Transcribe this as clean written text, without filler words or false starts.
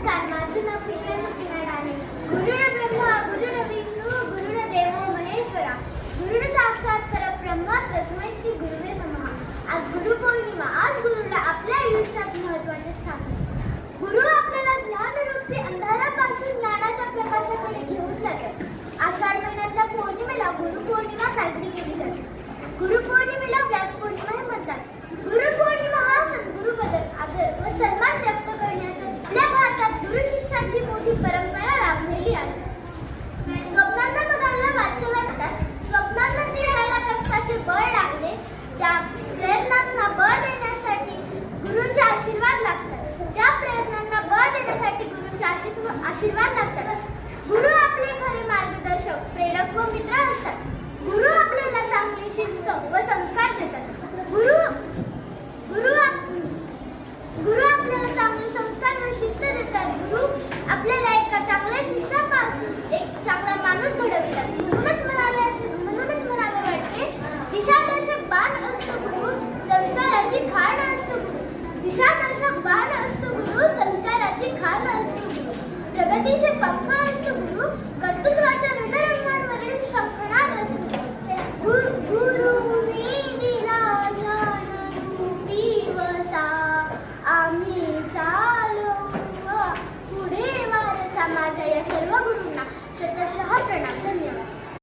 नमस्कार, माझे नाव कृष्णा सत्यनारायण आहे. गुरुर्ब्रह्मा गुरुर्विष्णू गुरुर्देवो महेश्वरा, गुरुर् साक्षात परब्रह्म तस्मै श्री गुरुवे नमः. आज गुरुपौर्णिमा. आज गुरुला आपल्या आयुष्यात महत्त्वाचे स्थान असते. गुरु आपल्याला ज्ञानरूपी अंधारापासून ज्ञानाच्या प्रकाशाकडे घेऊन जातात. आषाढ महिन्यातल्या पौर्णिमेला गुरुपौर्णिमा साजरी केली जाते. गुरुपौर्णिमेला व्यास पौर्णिमा हे म्हणतात. गुरुपौर्णिमा हा सद्गुरूबद्दल आदर व सन्मान व्यक्त करण्याचा आपल्या भारतात गुरु शिष्याची मोठी परंपरा लाभलेली आहे. स्वप्नांना बघायला वाचते वाटतात. स्वप्नांना जिंकायला कष्टाचे बळ लागते. त्या प्रयत्नांना बळ देण्यासाठी गुरूंचे आशीर्वाद लागतात. त्या प्रयत्नांना बळ देण्यासाठी गुरूंचे आशीर्वाद लागतात. गुरु आपले खरे मार्गदर्शक, प्रेरक व मित्र असतात. गुरु आपल्याला चांगली शिस्त व संस्कार देतात. गुरु आपल्याला चांगले संस्कार व शिस्त देतात. गुरु आपल्याला एका चांगल्या शिष्यापासून एक चांगला माणूस घडवितात. म्हणूनच म्हणावे वाटते, दिशादर्शक बाण असतो गुरु, संस्काराची खाण असतो गुरु. दिशादर्शक बाण असतो गुरु, संस्काराची खाण असतो गुरु. प्रगतीचे पंख असतो गुरु, कर्तृत्वाच्या रणरंगांवरील शंखनाद असतो गुरुनी दिला ज्ञानरूपी वसा, आम्ही चालो पुढे वारसा. माझ्या या सर्व गुरूंना शतशः प्रणाम. धन्यवाद.